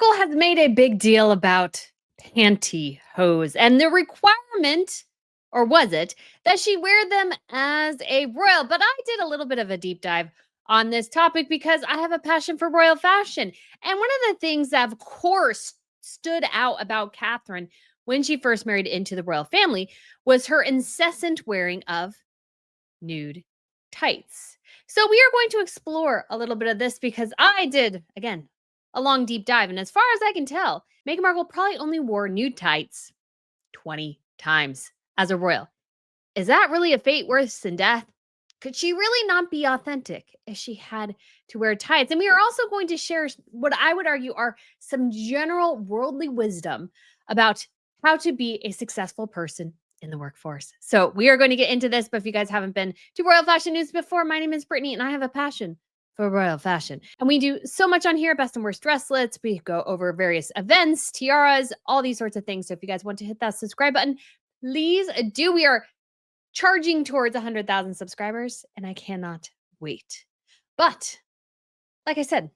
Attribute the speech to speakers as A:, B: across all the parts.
A: Markle has made a big deal about pantyhose and the requirement, or was it, that she wear them as a royal. But I did a little bit of a deep dive on this topic because I have a passion for royal fashion. And one of the things that, of course, stood out about Catherine when she first married into the royal family was her incessant wearing of nude tights. So we are going to explore a little bit of this because I did, again, a long deep dive. And as far as I can tell, Meghan Markle probably only wore nude tights 20 times as a royal. Is that really a fate worse than death? Could she really not be authentic if she had to wear tights? And we are also going to share what I would argue are some general worldly wisdom about how to be a successful person in the workforce. So we are going to get into this, but if you guys haven't been to Royal Fashion News before, my name is Brittany and I have a passion for royal fashion. And we do so much on here, best and worst dresslets. We go over various events, tiaras, all these sorts of things. So if you guys want to hit that subscribe button, please do. We are charging towards 100,000 subscribers and I cannot wait. But like I said,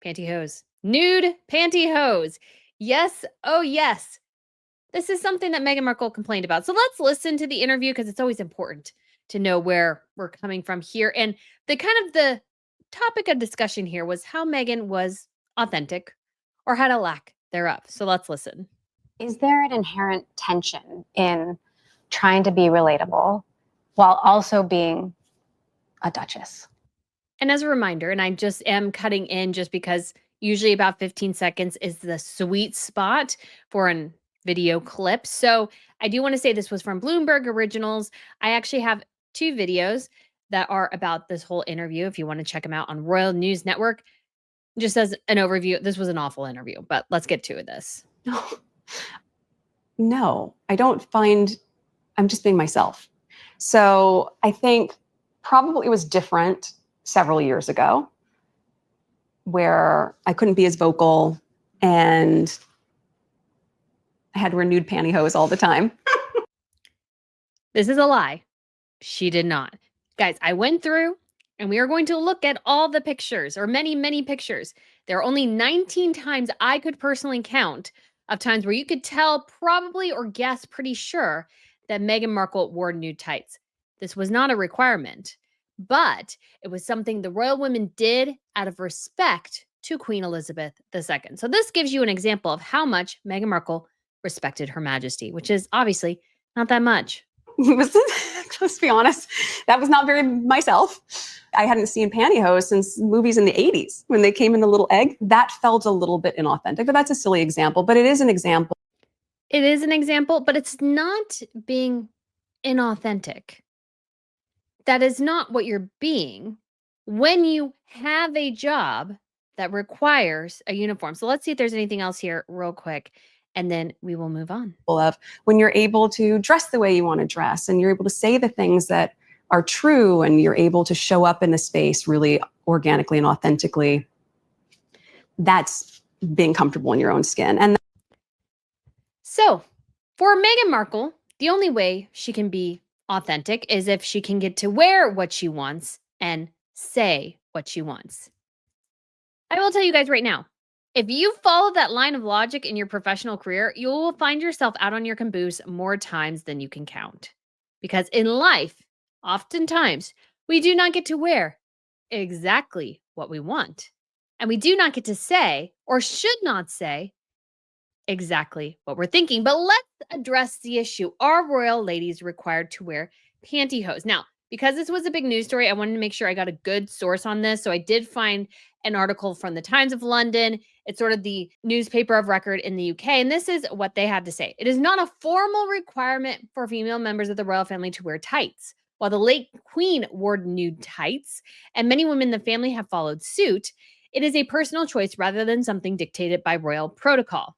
A: pantyhose, nude pantyhose. Yes, oh yes. This is something that Meghan Markle complained about. So let's listen to the interview because it's always important to know where we're coming from here. And the topic of discussion here was how Meghan was authentic or had a lack thereof. So let's listen.
B: Is there an inherent tension in trying to be relatable while also being a duchess?
A: And as a reminder, and I just am cutting in just because usually about 15 seconds is the sweet spot for an video clip. So I do want to say this was from Bloomberg Originals. I actually have 2 videos that are about this whole interview. If you want to check them out on Royal News Network, just as an overview, this was an awful interview, but let's get to this.
C: No, I don't find, I'm just being myself. So I think probably it was different several years ago where I couldn't be as vocal and I had to wear nude pantyhose all the time.
A: This is a lie. She did not. Guys, I went through and we are going to look at all the pictures or many, many pictures. There are only 19 times I could personally count of times where you could tell probably or guess pretty sure that Meghan Markle wore nude tights. This was not a requirement, but it was something the royal women did out of respect to Queen Elizabeth II. So this gives you an example of how much Meghan Markle respected Her Majesty, which is obviously not that much.
C: Let's be honest, that was not very myself. I hadn't seen pantyhose since movies in the 80s when they came in the little egg. That felt a little bit inauthentic, but that's a silly example, but it is an example.
A: It is an example, but it's not being inauthentic. That is not what you're being when you have a job that requires a uniform. So let's see if there's anything else here real quick, and then we will move on.
C: Of when you're able to dress the way you want to dress and you're able to say the things that are true and you're able to show up in the space really organically and authentically, that's being comfortable in your own skin. And
A: so for Meghan Markle, the only way she can be authentic is if she can get to wear what she wants and say what she wants. I will tell you guys right now, if you follow that line of logic in your professional career, you will find yourself out on your caboose more times than you can count. Because in life, oftentimes, we do not get to wear exactly what we want. And we do not get to say, or should not say, exactly what we're thinking. But let's address the issue. Are royal ladies required to wear pantyhose? Now, because this was a big news story, I wanted to make sure I got a good source on this. So I did find an article from the Times of London. It's sort of the newspaper of record in the UK. And this is what they had to say. It is not a formal requirement for female members of the royal family to wear tights. While the late queen wore nude tights, and many women in the family have followed suit, it is a personal choice rather than something dictated by royal protocol.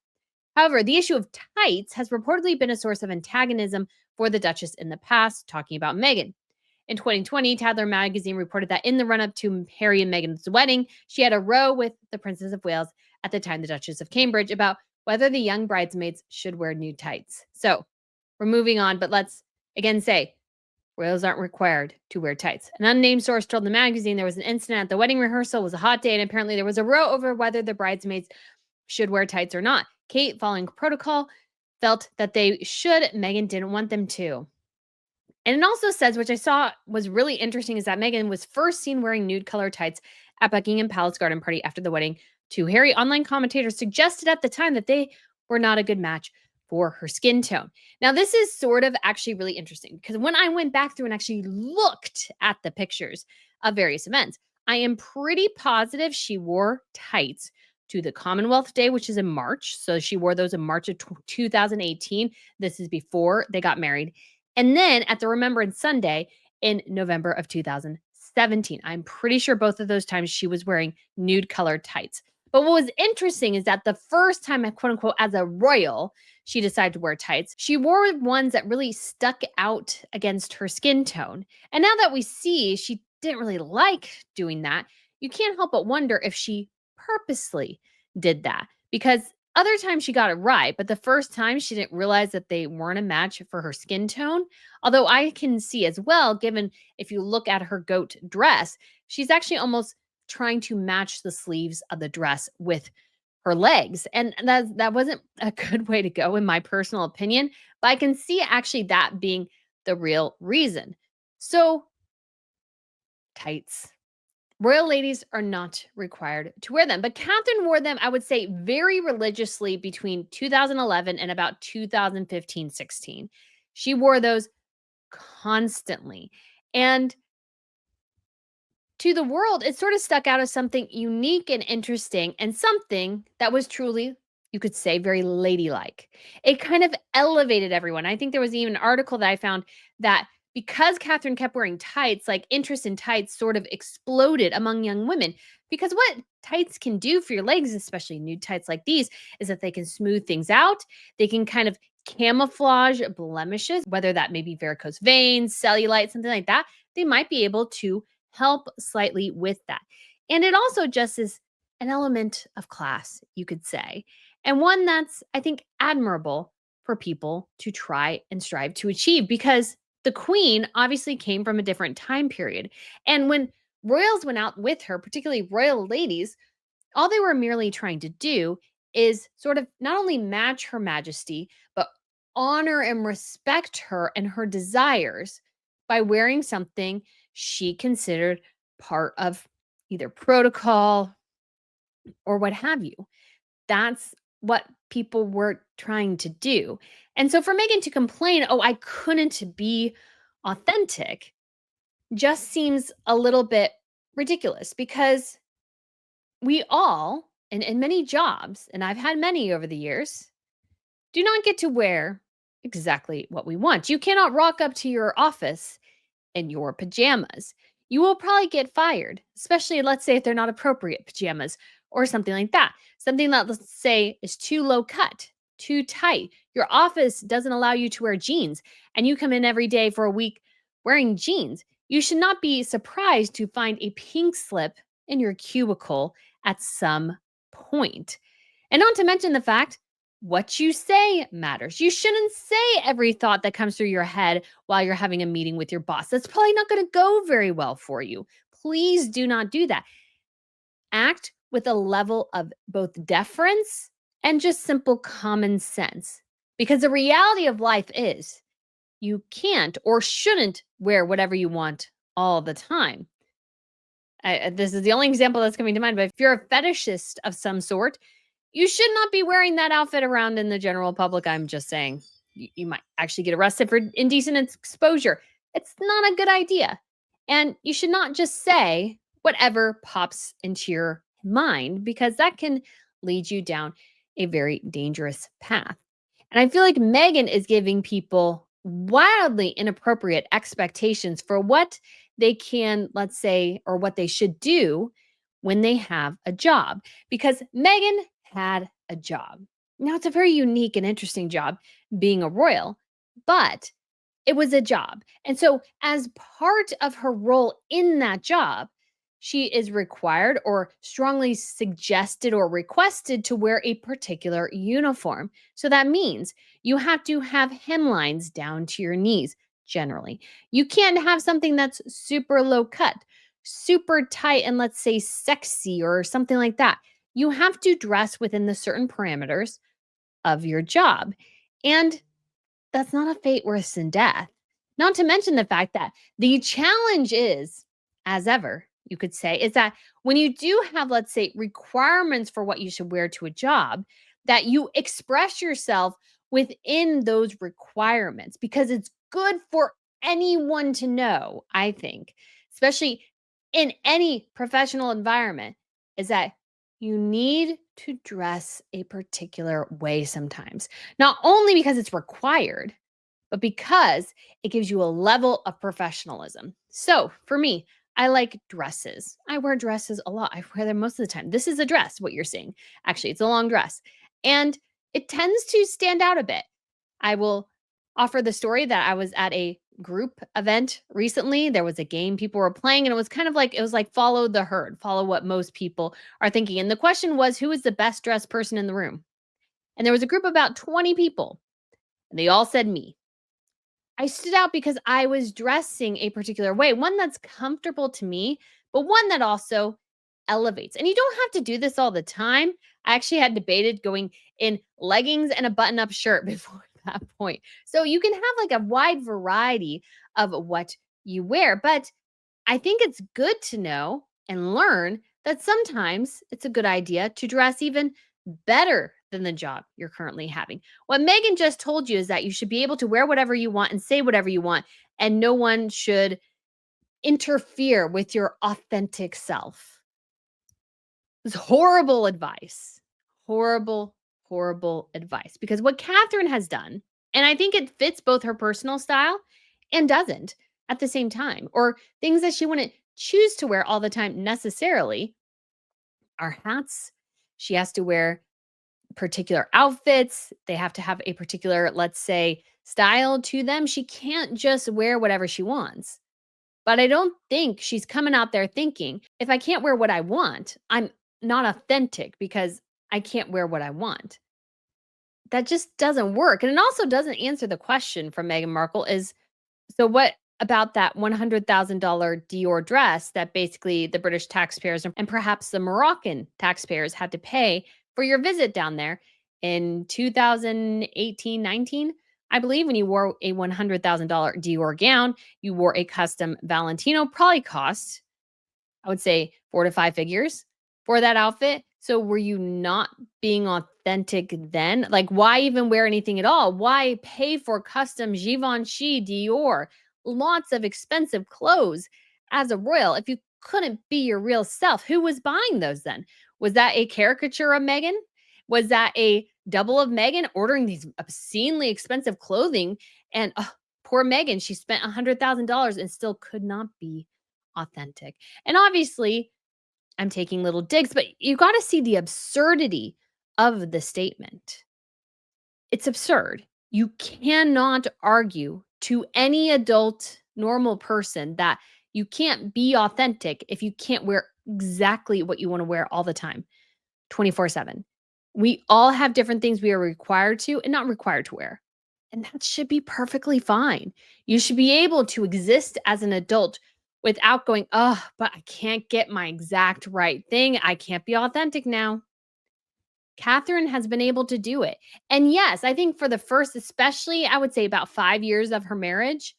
A: However, the issue of tights has reportedly been a source of antagonism for the Duchess in the past, talking about Meghan. In 2020, Tatler magazine reported that in the run-up to Harry and Meghan's wedding, she had a row with the Princess of Wales, at the time the Duchess of Cambridge, about whether the young bridesmaids should wear nude tights. So we're moving on, but let's again say, royals aren't required to wear tights. An unnamed source told the magazine there was an incident at the wedding rehearsal. It was a hot day, and apparently there was a row over whether the bridesmaids should wear tights or not. Kate, following protocol, felt that they should. Meghan didn't want them to. And it also says, which I saw was really interesting, is that Meghan was first seen wearing nude color tights at Buckingham Palace garden party after the wedding. Two hairy online commentators suggested at the time that they were not a good match for her skin tone. Now, this is sort of actually really interesting because when I went back through and actually looked at the pictures of various events, I am pretty positive she wore tights to the Commonwealth Day, which is in March. So she wore those in March of 2018. This is before they got married. And then at the Remembrance Sunday in November of 2017. I'm pretty sure both of those times she was wearing nude colored tights. But what was interesting is that the first time, quote unquote, as a royal, she decided to wear tights, she wore ones that really stuck out against her skin tone. And now that we see she didn't really like doing that, you can't help but wonder if she purposely did that, because other times she got it right, but the first time she didn't realize that they weren't a match for her skin tone. Although I can see as well, given if you look at her goat dress, she's actually almost trying to match the sleeves of the dress with her legs. And that wasn't a good way to go, in my personal opinion. But I can see actually that being the real reason. So, tights. Royal ladies are not required to wear them, but Catherine wore them, I would say, very religiously between 2011 and about 2015-16. She wore those constantly. And to the world, it sort of stuck out as something unique and interesting, and something that was truly, you could say, very ladylike. It kind of elevated everyone. I think there was even an article that I found that because Catherine kept wearing tights, like interest in tights sort of exploded among young women. Because what tights can do for your legs, especially nude tights like these, is that they can smooth things out. They can kind of camouflage blemishes, whether that may be varicose veins, cellulite, something like that. They might be able to help slightly with that. And it also just is an element of class, you could say, and one that's, I think, admirable for people to try and strive to achieve, because the queen obviously came from a different time period. And when royals went out with her, particularly royal ladies, all they were merely trying to do is sort of not only match her majesty, but honor and respect her and her desires by wearing something she considered part of either protocol or what have you. That's what people were trying to do. And so for Meghan to complain, oh, I couldn't be authentic, just seems a little bit ridiculous, because we all, in many jobs, and I've had many over the years, do not get to wear exactly what we want. You cannot rock up to your office in your pajamas. You will probably get fired, especially, let's say, if they're not appropriate pajamas or something like that. Something that, let's say, is too low cut, too tight. Your office doesn't allow you to wear jeans, and you come in every day for a week wearing jeans. You should not be surprised to find a pink slip in your cubicle at some point. And not to mention the fact, what you say matters. You shouldn't say every thought that comes through your head while you're having a meeting with your boss. That's probably not going to go very well for you. Please do not do that. Act with a level of both deference and just simple common sense. Because the reality of life is you can't or shouldn't wear whatever you want all the time. This is the only example that's coming to mind, but if you're a fetishist of some sort, you should not be wearing that outfit around in the general public. I'm just saying, you might actually get arrested for indecent exposure. It's not a good idea. And you should not just say whatever pops into your mind, because that can lead you down a very dangerous path. And I feel like Meghan is giving people wildly inappropriate expectations for what they can, let's say, or what they should do when they have a job. Because Meghan had a job. Now, it's a very unique and interesting job being a royal, but it was a job. And so, as part of her role in that job, she is required or strongly suggested or requested to wear a particular uniform. So that means you have to have hemlines down to your knees, generally. You can't have something that's super low cut, super tight, and let's say sexy or something like that. You have to dress within the certain parameters of your job. And that's not a fate worse than death. Not to mention the fact that the challenge is, as ever, you could say, is that when you do have, let's say, requirements for what you should wear to a job, that you express yourself within those requirements because it's good for anyone to know, I think, especially in any professional environment, is that you need to dress a particular way sometimes. Not only because it's required, but because it gives you a level of professionalism. So for me, I like dresses. I wear dresses a lot. I wear them most of the time. This is a dress, what you're seeing. Actually, it's a long dress. And it tends to stand out a bit. I will offer the story that I was at a group event recently. There was a game people were playing, and it was like follow the herd, follow what most people are thinking. And the question was, who is the best dressed person in the room? And there was a group of about 20 people, and they all said me. I stood out because I was dressing a particular way, one that's comfortable to me, but one that also elevates. And you don't have to do this all the time. I actually had debated going in leggings and a button up shirt before that point. So you can have like a wide variety of what you wear. But I think it's good to know and learn that sometimes it's a good idea to dress even better than the job you're currently having. What Megan just told you is that you should be able to wear whatever you want and say whatever you want, and no one should interfere with your authentic self. It's horrible advice. Horrible, horrible advice. Because what Catherine has done, and I think it fits both her personal style and doesn't at the same time, or things that she wouldn't choose to wear all the time necessarily, are hats. She has to wear particular outfits. They have to have a particular, let's say, style to them. She can't just wear whatever she wants. But I don't think she's coming out there thinking, if I can't wear what I want, I'm not authentic because I can't wear what I want. That just doesn't work. And it also doesn't answer the question from Meghan Markle is, so what about that $100,000 Dior dress that basically the British taxpayers and perhaps the Moroccan taxpayers had to pay for your visit down there in 2018-19? I believe when you wore a $100,000 Dior gown, you wore a custom Valentino, probably cost, I would say, 4 to 5 figures for that outfit. So were you not being authentic then? Like, why even wear anything at all? Why pay for custom Givenchy, Dior, lots of expensive clothes as a royal if you couldn't be your real self? Who was buying those then? Was that a caricature of Meghan? Was that a double of Meghan ordering these obscenely expensive clothing? And poor Meghan, she spent $100,000 and still could not be authentic. And obviously, I'm taking little digs, but you got to see the absurdity of the statement. It's absurd. You cannot argue to any adult, normal person that you can't be authentic if you can't wear exactly what you want to wear all the time, 24/7. We all have different things we are required to and not required to wear. And that should be perfectly fine. You should be able to exist as an adult without going, oh, but I can't get my exact right thing. I can't be authentic now. Catherine has been able to do it. And yes, I think for the first, especially, I would say about 5 years of her marriage,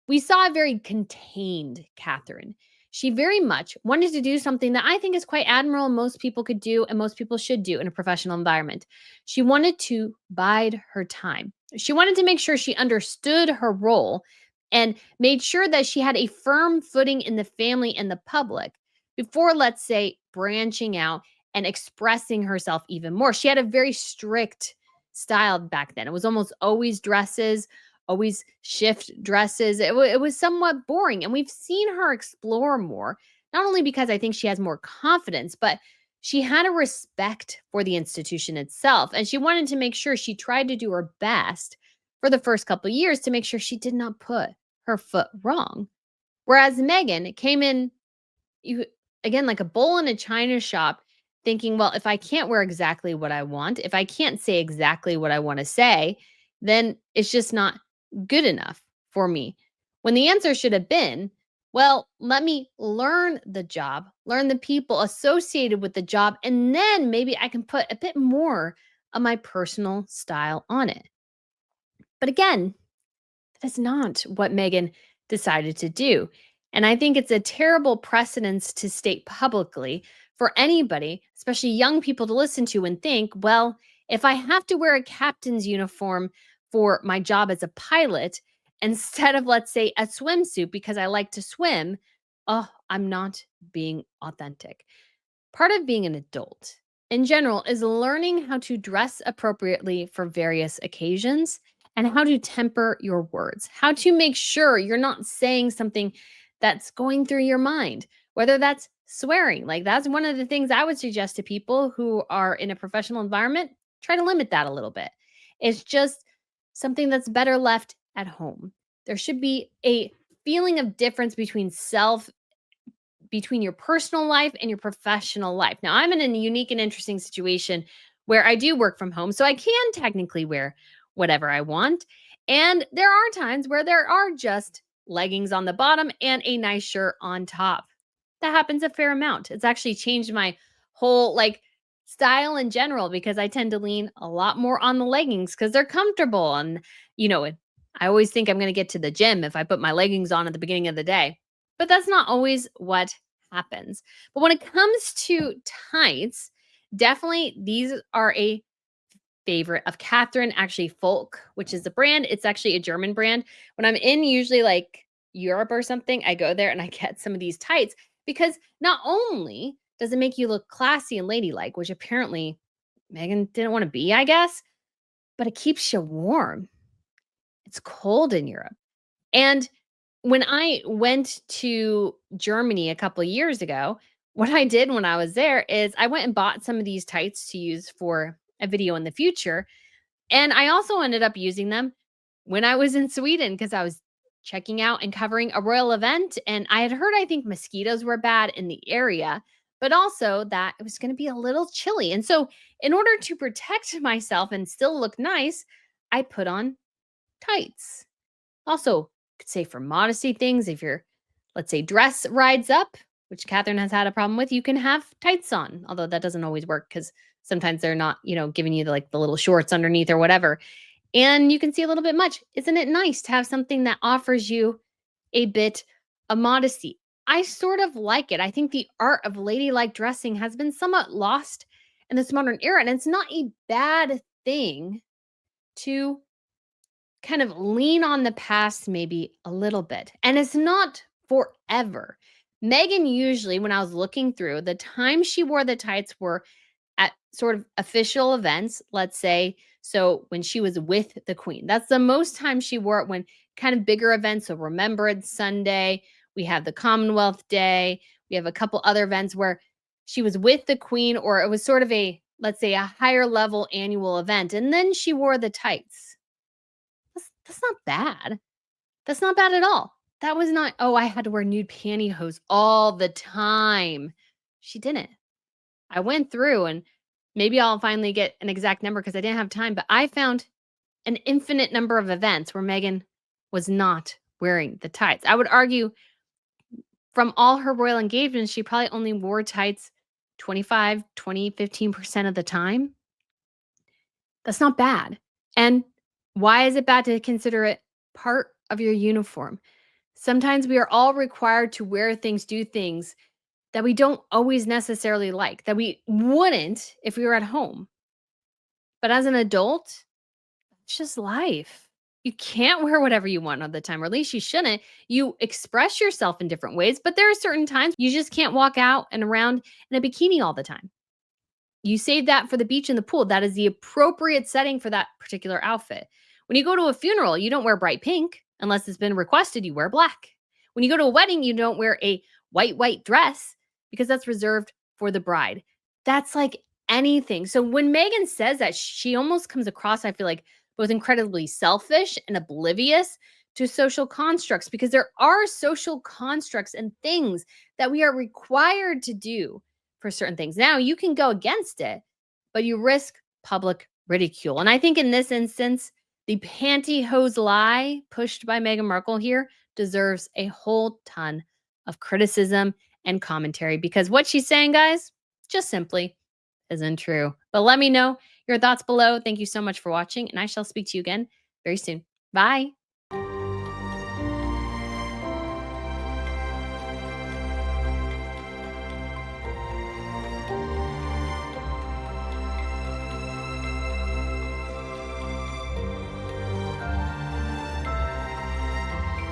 A: we saw a very contained Catherine. She very much wanted to do something that I think is quite admirable most people could do and most people should do in a professional environment. She wanted to bide her time. She wanted to make sure she understood her role and made sure that she had a firm footing in the family and the public before, let's say, branching out and expressing herself even more. She had a very strict style back then. It was almost always dresses, always shift dresses. It was somewhat boring. And we've seen her explore more, not only because I think she has more confidence, but she had a respect for the institution itself. And she wanted to make sure she tried to do her best for the first couple of years to make sure she did not put her foot wrong. Whereas Meghan came in, you again, like a bull in a china shop, thinking, well, if I can't wear exactly what I want, if I can't say exactly what I want to say, then it's just not good enough for me? When the answer should have been, well, let me learn the job, learn the people associated with the job, and then maybe I can put a bit more of my personal style on it. But again, that is not what Meghan decided to do. And I think it's a terrible precedence to state publicly for anybody, especially young people, to listen to and think, well, if I have to wear a captain's uniform for my job as a pilot instead of, let's say, a swimsuit because I like to swim, oh, I'm not being authentic. Part of being an adult in general is learning how to dress appropriately for various occasions and how to temper your words, how to make sure you're not saying something that's going through your mind, whether that's swearing. Like, that's one of the things I would suggest to people who are in a professional environment. Try to limit that a little bit. It's just something that's better left at home. There should be a feeling of difference between your personal life and your professional life. Now, I'm in a unique and interesting situation where I do work from home, so I can technically wear whatever I want. And there are times where there are just leggings on the bottom and a nice shirt on top. That happens a fair amount. It's actually changed my whole style in general because I tend to lean a lot more on the leggings because they're comfortable. And, I always think I'm going to get to the gym if I put my leggings on at the beginning of the day. But that's not always what happens. But when it comes to tights, definitely these are a favorite of Catherine, actually Folk, which is the brand. It's actually a German brand. When I'm in usually Europe or something, I go there and I get some of these tights because not only does it make you look classy and ladylike, which apparently Meghan didn't want to be, I guess, but it keeps you warm. It's cold in Europe. And when I went to Germany a couple of years ago, what I did when I was there is I went and bought some of these tights to use for a video in the future. And I also ended up using them when I was in Sweden because I was checking out and covering a royal event. And I had heard, I think mosquitoes were bad in the area, but also that it was going to be a little chilly. And so, in order to protect myself and still look nice, I put on tights. Also, could say for modesty things, if your, let's say, dress rides up, which Catherine has had a problem with, you can have tights on. Although that doesn't always work because sometimes they're not, giving you the little shorts underneath or whatever. And you can see a little bit much. Isn't it nice to have something that offers you a bit of modesty? I sort of like it. I think the art of ladylike dressing has been somewhat lost in this modern era, and it's not a bad thing to kind of lean on the past maybe a little bit. And it's not forever. Meghan usually, when I was looking through, the time she wore the tights were at sort of official events, let's say. So when she was with the Queen, that's the most time she wore it, when kind of bigger events. So Remembrance Sunday, we have the Commonwealth Day, we have a couple other events where she was with the Queen, or it was sort of a, let's say, a higher level annual event. And then she wore the tights. That's not bad. That's not bad at all. That was not, oh, I had to wear nude pantyhose all the time. She didn't. I went through, and maybe I'll finally get an exact number because I didn't have time, but I found an infinite number of events where Meghan was not wearing the tights. I would argue from all her royal engagements, she probably only wore tights 25, 20, 15% of the time. That's not bad. And why is it bad to consider it part of your uniform? Sometimes we are all required to wear things, do things that we don't always necessarily like, that we wouldn't if we were at home. But as an adult, it's just life. You can't wear whatever you want all the time, or at least you shouldn't. You express yourself in different ways, but there are certain times you just can't walk out and around in a bikini all the time. You save that for the beach and the pool. That is the appropriate setting for that particular outfit. When you go to a funeral, you don't wear bright pink unless it's been requested. You wear black. When you go to a wedding, you don't wear a white dress because that's reserved for the bride. That's like anything. So when Meghan says that, she almost comes across, I feel like, both incredibly selfish and oblivious to social constructs, because there are social constructs and things that we are required to do for certain things. Now, you can go against it, but you risk public ridicule. And I think in this instance, The pantyhose lie pushed by Meghan Markle here deserves a whole ton of criticism and commentary because what she's saying, guys, just simply isn't true. But let me know your thoughts below. Thank you so much for watching, and I shall speak to you again very soon. Bye.